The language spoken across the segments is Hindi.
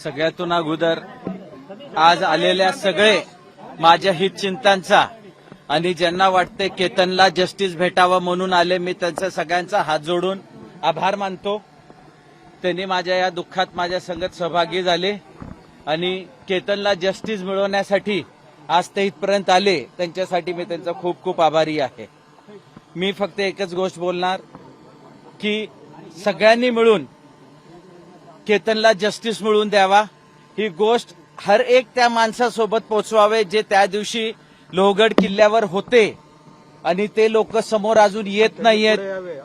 सगळ्यातून अगोदर आज आलेल्या सगळे माझ्या हितचिंतांचा आणि ज्यांना वाटते केतनला जस्टिस भेटावं म्हणून आले, मी त्यांचा सगळ्यांचा हात जोडून आभार मानतो. त्यांनी माझ्या या दुःखात माझ्या संगत सहभागी झाले आणि केतनला जस्टिस मिळवण्यासाठी आज ते इथपर्यंत आले. त्यांच्यासाठी मी त्यांचा खूप खूप आभारी आहे. मी फक्त एकच गोष्ट बोलणार की सगळ्यांनी मिळून केतनला जस्टिस मिळवून द्यावा. ही गोष्ट हर एक त्या माणसासोबत पोहोचवावे जे त्या दिवशी लोहगड किल्ल्यावर होते आणि ते लोक समोर अजून येत नाहीयेत.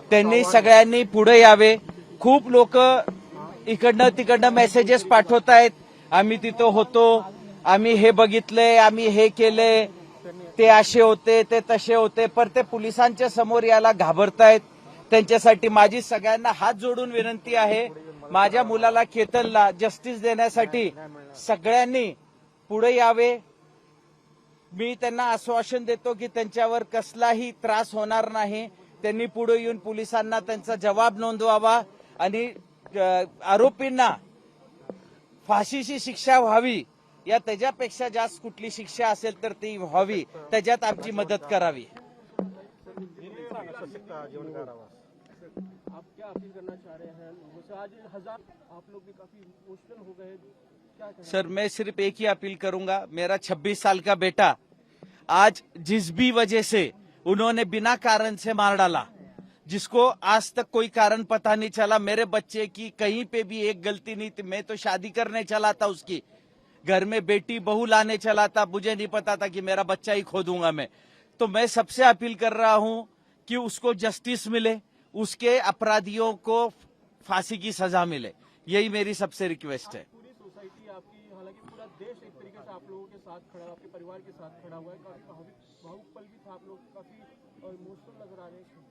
त्यांनी सगळ्यांनी पुढे यावे. खूप लोक इकडनं तिकडनं मेसेजेस पाठवतायत, आम्ही तिथं होतो, आम्ही हे बघितलंय, आम्ही हे केलंय, ते असे होते, ते तसे होते, पर ते पोलिसांच्या समोर याला घाबरतायत. त्यांच्यासाठी माझी सगळ्यांना हात जोडून विनंती आहे, माझ्या मुलाला केतनला जस्टिस देण्यासाठी सगळ्यांनी पुढे यावे. मी त्यांना आश्वासन देतो की त्यांच्यावर कसलाही त्रास होणार नाही. त्यांनी पुढे येऊन पोलिसांना त्यांचा जबाब नोंदवावा आणि आरोपींना फाशीची शिक्षा व्हावी या त्याच्यापेक्षा जास्त कुठली शिक्षा असेल तर ती व्हावी, त्याच्यात आमची मदत करावी. आप क्या अपील करना चाह रहे हैं लोगों से? आज हजार आप लोग भी काफी इमोशनल हो गए, क्या कहना? सर मैं सिर्फ एक ही अपील करूंगा, मेरा 26 साल का बेटा आज जिस भी वजह से उन्होंने बिना कारण से मार डाला, जिसको आज तक कोई कारण पता नहीं चला, मेरे बच्चे की कहीं पे भी एक गलती नहीं थी. मैं तो शादी करने चला था, उसकी घर में बेटी बहू लाने चला था, मुझे नहीं पता था कि मेरा बच्चा ही खो दूंगा मैं. तो मैं सबसे अपील कर रहा हूं कि उसको जस्टिस मिले, उसके अपराधियों को फांसी की सजा मिले. यही मेरी सबसे रिक्वेस्ट है. पूरी सोसाइटी आपकी, हालांकि पूरा देश एक तरीके से आप लोगों के साथ खड़ा, आपके परिवार के साथ खड़ा हुआ है. काफी भावुक पल भी था, आप लोग काफी इमोशनल नजर आ रहे हैं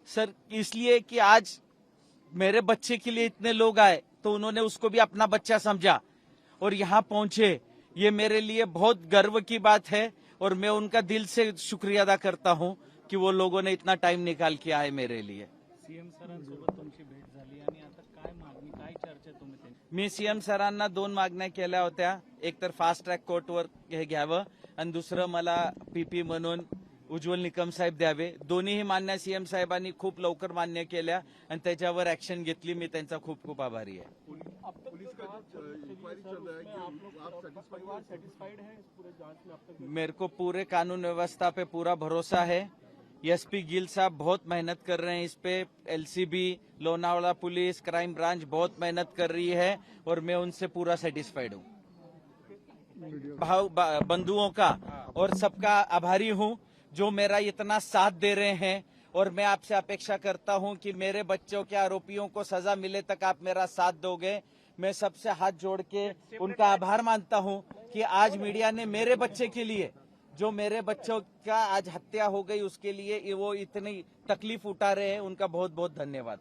सर. इसलिए कि आज मेरे बच्चे के लिए इतने लोग आए तो उन्होंने उसको भी अपना बच्चा समझा और यहाँ पहुंचे. ये मेरे लिए बहुत गर्व की बात है और मैं उनका दिल से शुक्रिया अदा करता हूं की वो लोगों ने इतना टाइम निकाल के आए मेरे लिए. सीएम सरांसोबत तुमची भेट झाली आणि आता काय मागणी, काय चर्चा तुम्ही त्यांची? मी सीएम सरांना 2 मागण्या केल्या होत्या. एक तर फास्ट ट्रॅक कोर्टवर हे घ्यावं आणि दुसरं मला पीपी म्हणून उज्ज्वल निकम साहेब द्यावे. दोन्हीही मान्य सीएम साहेबांनी खूप लवकर मान्य केल्या आणि त्याच्यावर ऍक्शन घेतली. मी त्यांचा खूप खूप आभारी आहे. परिवार सेटिस्फाइड है इस पूरे जांच में अब तक? मेरे को पूरे कानून व्यवस्था पे पूरा भरोसा है. एसपी गिल साहब बहुत मेहनत कर रहे हैं इस पे. LCB, Lonavala police, crime branch बहुत मेहनत कर रही है और मैं उनसे पूरा सेटिस्फाइड हूँ. बंधुओं का और सबका आभारी हूँ जो मेरा इतना साथ दे रहे हैं. और मैं आपसे अपेक्षा करता हूं कि मेरे बच्चों के आरोपियों को सजा मिले तक आप मेरा साथ दोगे. मैं सबसे हाथ जोड़ के उनका आभार मानता हूं कि आज मीडिया ने मेरे बच्चे के लिए, जो मेरे बच्चों का आज हत्या हो गई उसके लिए वो इतनी तकलीफ उठा रहे हैं. उनका बहुत बहुत धन्यवाद.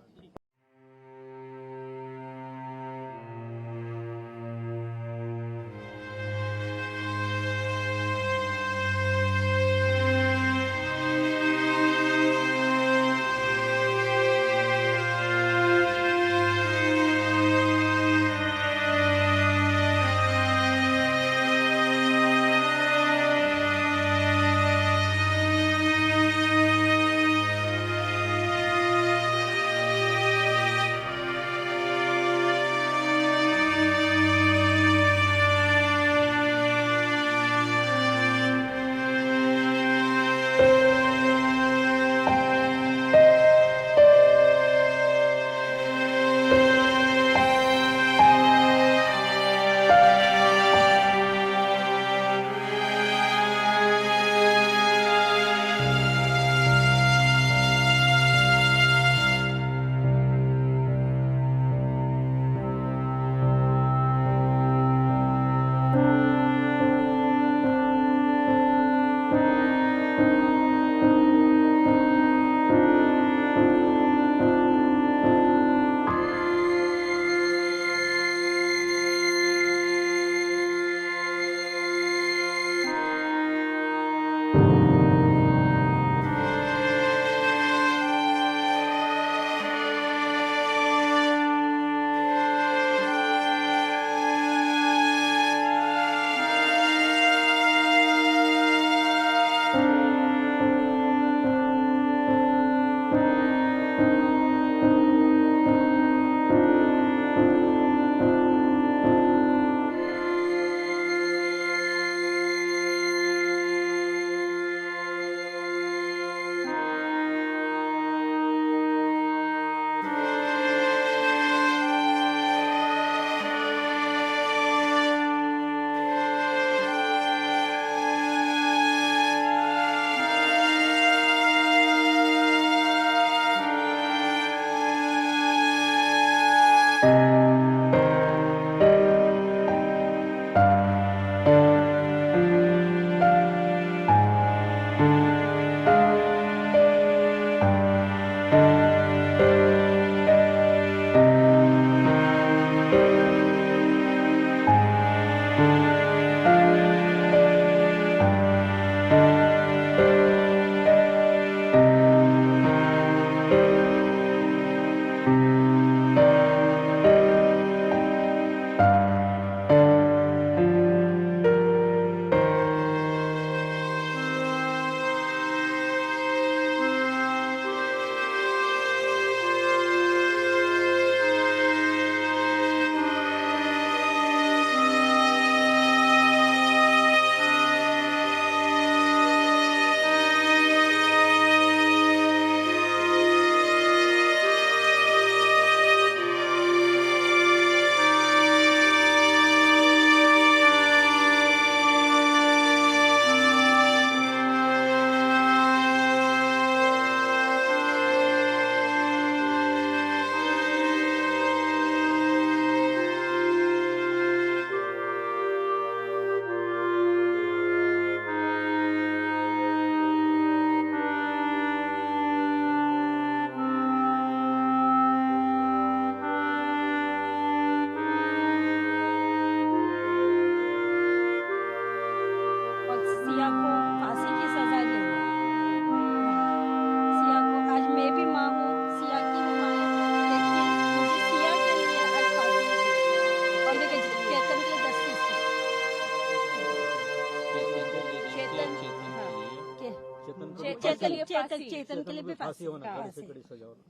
चेतन के लिए भी फांसी होना कड़ी से कड़ी सजा होना।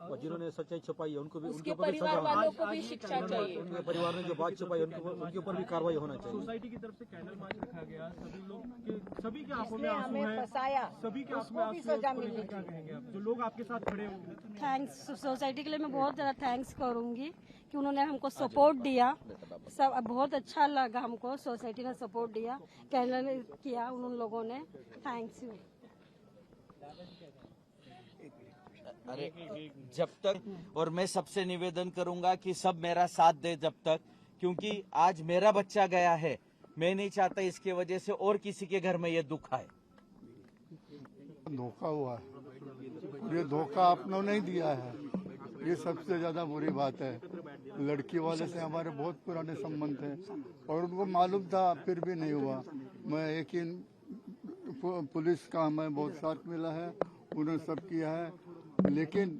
और जिन्होंने सच्चाई छुपाई है उनको भी, उनके उसके ऊपर भी सजा परिवार होना। वालों को भी शिक्षा चाहिए। उनके परिवार ने जो बात छुपाई उनके ऊपर भी कार्रवाई होना चाहिए। सोसाइटी की तरफ से कैंडल मार्च रखा गया, सभी के आंखों में जिसने आंसू हमें हैं, फंसाया सभी के आंखों में उसको भी आंसू हैं, सजा उसको लेकर मिलनी क्या चाहिए। कहेंगे आप? जो लोग आपके साथ खड़े होंगे। थैंक्स सोसाइटी के लिए मैं बहुत ज़्यादा थैंक्स करूंगी कि उन्होंने हमको सपोर्ट दिया। सब बहुत अच्छा लगा हमको, सोसाइटी ने सपोर्ट दिया, कैंडल किया उन लोगों ने। Thanks you. अरे जब तक, और मैं सबसे निवेदन करूंगा कि सब मेरा साथ दे जब तक, क्योंकि आज मेरा बच्चा गया है, मैं नहीं चाहता इसकी वजह से और किसी के घर में ये दुख आए। धोखा हुआ है, ये धोखा आपने नहीं दिया है, ये सबसे ज्यादा बुरी बात है। लड़की वाले से हमारे बहुत पुराने संबंध थे और उनको मालूम था, फिर भी नहीं हुआ। मैं यकीन पुलिस का हमें बहुत साथ मिला है, उन्होंने सब किया है, लेकिन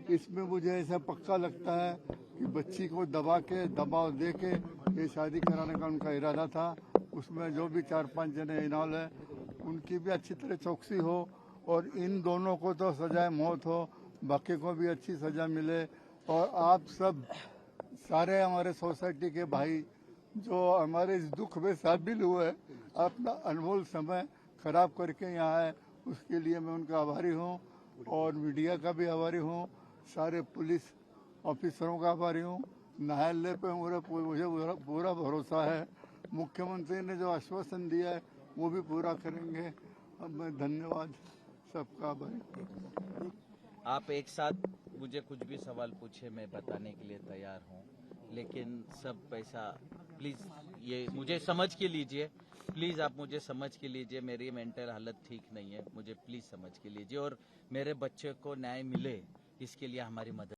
इसमें मुझे ऐसा पक्का लगता है कि बच्ची को दबा के दबाव दे के ये शादी कराने का उनका इरादा था। उसमें जो भी 4-5 जने इन्वॉल्व है उनकी भी अच्छी तरह चौकसी हो और इन दोनों को तो सजाए मौत हो, बाकी को भी अच्छी सजा मिले। और आप सब सारे हमारे सोसाइटी के भाई जो हमारे इस दुख में शामिल हुए, अपना अनमोल समय खराब करके यहाँ आए, उसके लिए मैं उनका आभारी हूँ और मीडिया का भी आभारी हूँ, सारे पुलिस ऑफिसरों का आभारी हूँ। न्यायालय पे मुझे पूरा भरोसा है। मुख्यमंत्री ने जो आश्वासन दिया है वो भी पूरा करेंगे। अब मैं धन्यवाद सबका आभारी। आप एक साथ मुझे कुछ भी सवाल पूछे, मैं बताने के लिए तैयार हूँ, लेकिन सब पैसा प्लीज ये मुझे समझ के लीजिए, प्लीज आप मुझे समझ के लीजिए, मेरी मेंटल हालत ठीक नहीं है, मुझे प्लीज समझ के लीजिए और मेरे बच्चे को न्याय मिले इसके लिए हमारी मदद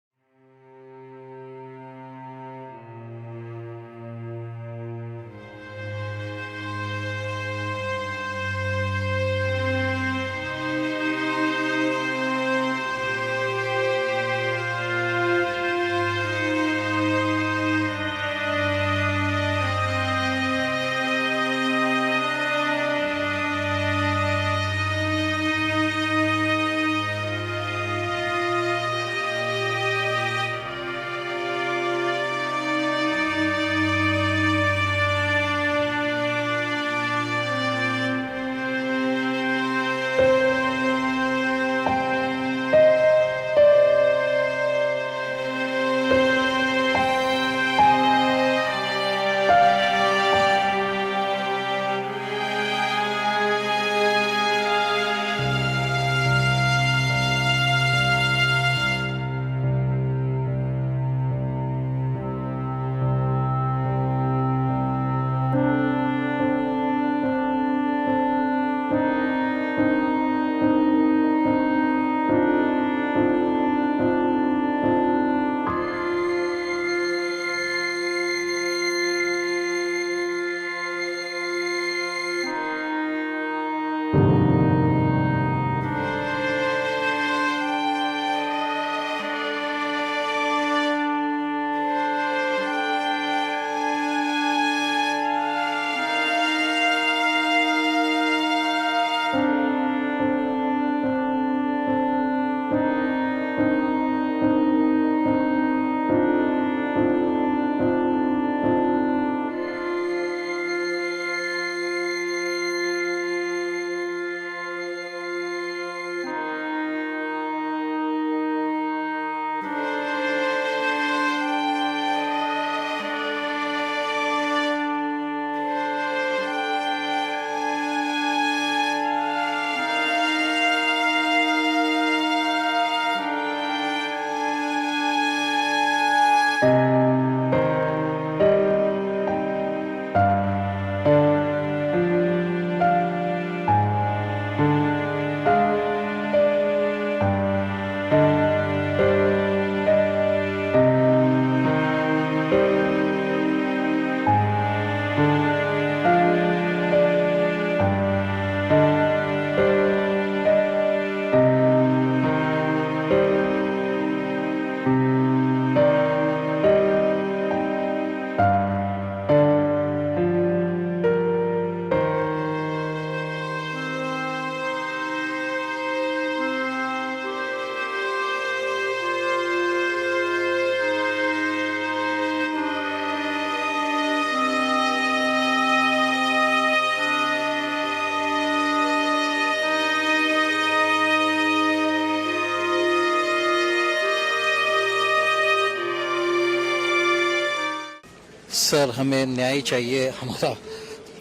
सर हमें न्याय चाहिए। हमारा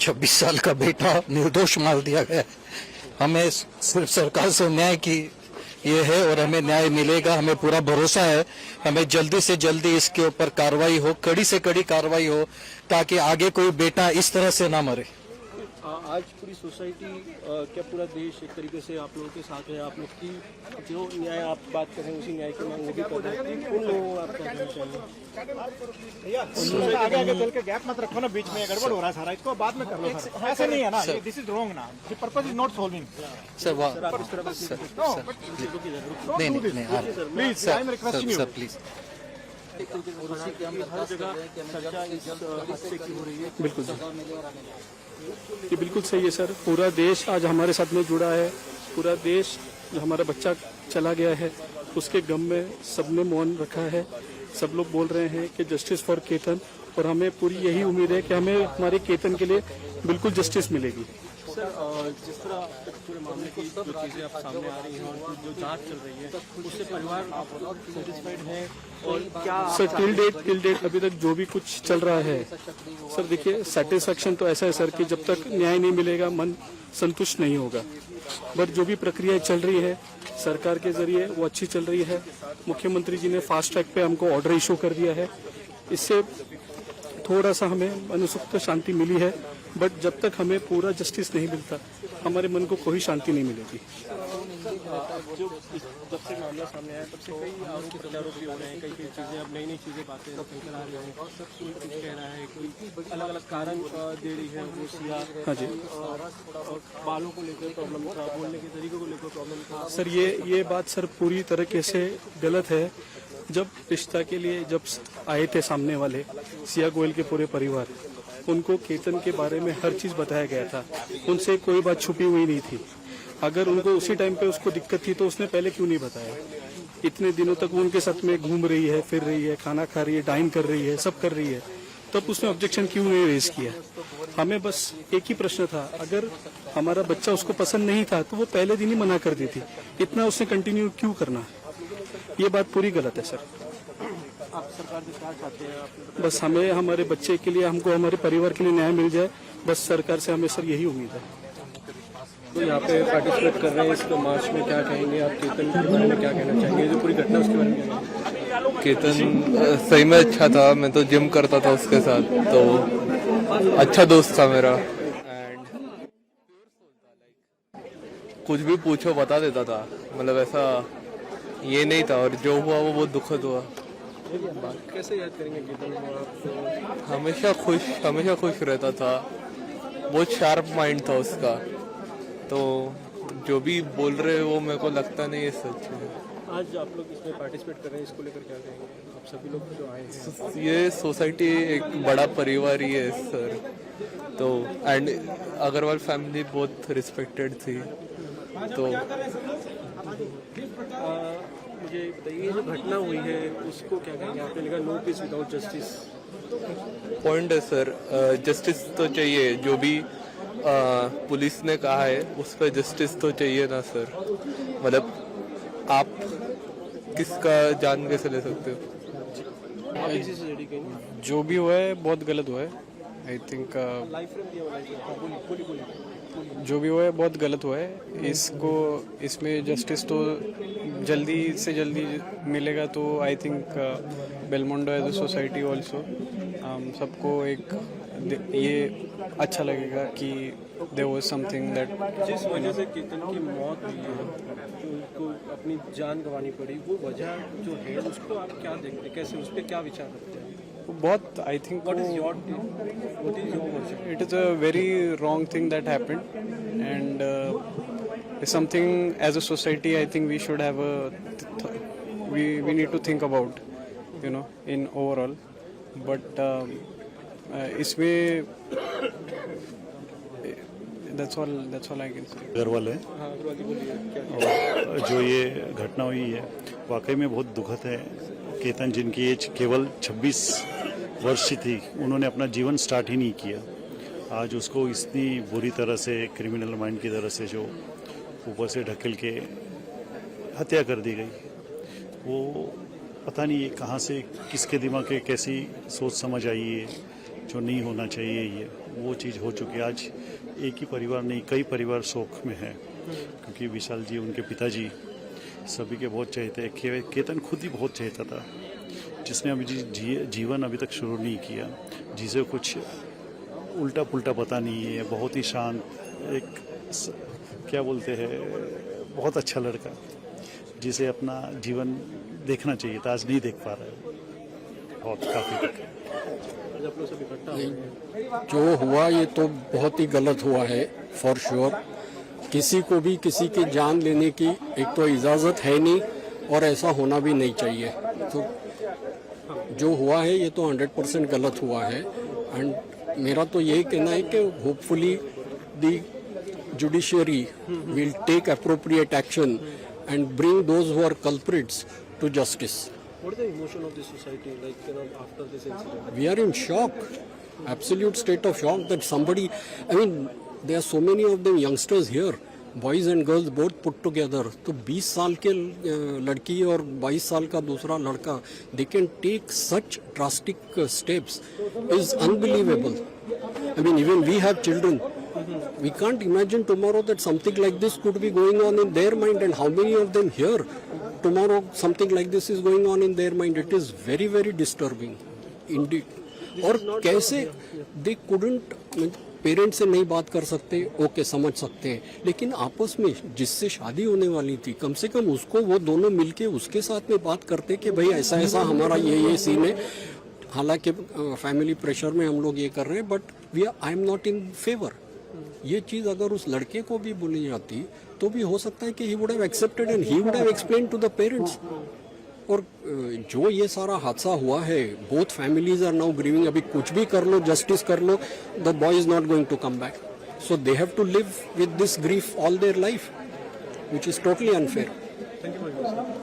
26 साल का बेटा निर्दोष मार दिया गया है। हमें सिर्फ सरकार से न्याय की ये है और हमें न्याय मिलेगा। हमें पूरा भरोसा है। हमें जल्दी से जल्दी इसके ऊपर कार्रवाई हो, कड़ी से कड़ी कार्रवाई हो, ताकि आगे कोई बेटा इस तरह से ना मरे। आज पूरी सोसाइटी क्या पूरा देश एक तरीके से आप लोगों के साथ है? आप लोग की जो न्याय आप बात कर रहे हैं उसी न्याय की मांग वो भी कर रहे हैं। उन लोगों को आप क्या कहना चाहिए? आगे चल के गैप मत रखो ना, बीच में गड़बड़ हो रहा है सारा, इसको बाद में कर लो सर। ऐसे नहीं है ना, दिस इज रॉन्ग ना, the purpose is not solving. Sir please I am requesting you please. बिल्कुल ये बिल्कुल सही है सर। पूरा देश आज हमारे साथ में जुड़ा है। पूरा देश जो हमारा बच्चा चला गया है उसके गम में सबने मौन रखा है। सब लोग बोल रहे हैं कि जस्टिस फॉर केतन, और हमें पूरी यही उम्मीद है कि हमें हमारे केतन के लिए बिल्कुल जस्टिस मिलेगी। सर जिस तरह पूरे मामले की जो चीज़ें आप सामने आ रही हैं और जो जांच चल रही है उससे परिवार सेटिस्फाइड है? और क्या सर टिल डेट अभी तक जो भी कुछ चल रहा है सर, देखिए सेटिस्फैक्शन तो ऐसा है सर कि जब तक न्याय नहीं मिलेगा मन संतुष्ट नहीं होगा। बट जो भी प्रक्रिया चल रही है सरकार के जरिए वो अच्छी चल रही है। मुख्यमंत्री जी ने फास्ट ट्रैक पे हमको ऑर्डर इशू कर दिया है। इससे थोड़ा सा हमें मनसुख शांति मिली है। बट जब तक हमें पूरा जस्टिस नहीं मिलता हमारे मन को कोई शांति नहीं मिलेगी। जब से मामला सामने आया तब से कई आरोप प्रत्यारोप भी हो रहे हैं, कई चीजें अब नई चीजें बातें निकल आ रही हैं। कोई कुछ कह रहा है, कोई अलग अलग कारण दे रही है वो सिया। हाँ जी। और बालों को लेकर प्रॉब्लम था, बोलने के तरीके को लेकर प्रॉब्लम था। सर ये बात सर पूरी तरीके से गलत है। जब रिश्ता के लिए जब आए थे सामने वाले सिया गोयल के पूरे परिवार, उनको केतन के बारे में हर चीज बताया गया था। उनसे कोई बात छुपी हुई नहीं थी। अगर उनको उसी टाइम पे उसको दिक्कत थी तो उसने पहले क्यों नहीं बताया? इतने दिनों तक वो उनके साथ में घूम रही है, फिर रही है, खाना खा रही है, डाइन कर रही है, सब कर रही है, तब उसने ऑब्जेक्शन क्यों नहीं रेज किया? हमें बस एक ही प्रश्न था, अगर हमारा बच्चा उसको पसंद नहीं था तो वो पहले दिन ही मना कर दी थी। इतना उसने कंटिन्यू क्यों करना? ये बात पूरी गलत है सर। आप सरकार से क्या चाहते हैं? बस हमें हमारे बच्चे के लिए, हमको हमारे परिवार के लिए न्याय मिल जाए, बस सरकार से हमें सर यही उम्मीद है। तो यहाँ पे पार्टिसिपेट कर रहे हैं इस मार्च में, क्या कहेंगे आप केतन के बारे में? क्या कहना चाहेंगे जो पूरी घटना उसके बारे में? केतन सही में अच्छा था। मैं तो जिम करता था उसके साथ, तो अच्छा दोस्त था मेरा। एंड कुछ भी पूछो बता देता था, मतलब ऐसा ये नहीं था। और जो हुआ वो बहुत दुखद हुआ। कैसे याद करेंगे केतन को? हमेशा खुश रहता था। बहुत शार्प माइंड था उसका। तो जो भी बोल रहे हैं वो मेरे को लगता नहीं है सच है। आज आप लोग इसमें पार्टिसिपेट कर रहे हैं, इसको लेकर क्या कहेंगे आप सभी लोग जो आए हैं? ये सोसाइटी एक बड़ा परिवार ही है सर। तो एंड अग्रवाल फैमिली बहुत रिस्पेक्टेड थी। तो मुझे बताइए, ये जो घटना हुई है उसको क्या कहेंगे? आपने लिखा no peace without justice. Point है सर, जस्टिस तो चाहिए। जो भी पुलिस ने कहा है उस पर जस्टिस तो चाहिए ना सर। मतलब आप किसका जान कैसे ले सकते हो? जो भी हुआ है बहुत गलत हुआ है। आई थिंक जो भी हुआ है बहुत गलत हुआ है। इसमें जस्टिस तो जल्दी से जल्दी मिलेगा तो I think Belmondo as a society also सबको एक ये अच्छा लगेगा कि देयर वाज समथिंग दैट। जिस वजह से केतन की मौत हुई है, जो उसको अपनी जान गंवानी पड़ी, वो वजह जो है उसको आप क्या देखते हैं? कैसे उस पर क्या विचार करते हैं? बहुत I think it is a very wrong thing that happened and something as a society I think we should have we need to think about, you know, in overall. But इसमें that's all I can say. Agarwal है और जो ये घटना हुई है वाकई में बहुत दुखद है। केतन जिनकी एज केवल 26 वर्ष थी, उन्होंने अपना जीवन स्टार्ट ही नहीं किया। आज उसको इतनी बुरी तरह से क्रिमिनल माइंड की तरह से जो ऊपर से ढकेल के हत्या कर दी गई। वो पता नहीं कहाँ से किसके दिमाग में कैसी सोच समझ आई है जो नहीं होना चाहिए ये वो चीज़ हो चुकी है। आज एक ही परिवार नहीं, कई परिवार शोक में है, क्योंकि विशाल जी, उनके पिताजी सभी के बहुत चाहते हैं। केतन खुद ही बहुत चाहता था, जिसने अभी जीवन अभी तक शुरू नहीं किया, जिसे कुछ उल्टा पुल्टा पता नहीं है, बहुत ही शांत, क्या बोलते हैं, बहुत अच्छा लड़का, जिसे अपना जीवन देखना चाहिए था, आज नहीं देख पा रहा है, बहुत काफ़ी। जो हुआ ये तो बहुत ही गलत हुआ है फॉर श्योर। किसी को भी किसी की जान लेने की एक तो इजाज़त है नहीं, और ऐसा होना भी नहीं चाहिए। तो जो हुआ है ये तो 100% गलत हुआ है। एंड मेरा तो यही कहना है कि hopefully the judiciary will take appropriate action and bring those who are culprits to justice. What is the emotion of the society like after this incident? We are in shock, absolute state of shock that somebody, I mean, there are so many of them youngsters here, boys and girls both put together. तो 20 साल के लड़की और 22 साल का दूसरा लड़का, they can take such drastic steps is unbelievable. I mean, even we have children. We can't imagine tomorrow that something like this could be going on in their mind, and how many of them here tomorrow something like this is going on in their mind. It is very, very disturbing indeed. और कैसे they couldn't, पेरेंट्स से नहीं बात कर सकते, ओके समझ सकते हैं, लेकिन आपस में जिससे शादी होने वाली थी, कम से कम उसको वो दोनों मिलके उसके साथ में बात करते कि भाई ऐसा ऐसा हमारा ये सीन है। हालांकि फैमिली प्रेशर में हम लोग ये कर रहे हैं, but I am not in favour. ये चीज अगर उस लड़के को भी बोली जाती तो भी हो सकता है कि he would have accepted and he would have explained to the parents. और जो ये सारा हादसा हुआ है, both families are now grieving. अभी कुछ भी कर लो, जस्टिस कर लो, the boy is not going to come back, so they have to live with this grief all their life, which is totally unfair. Thank you very much.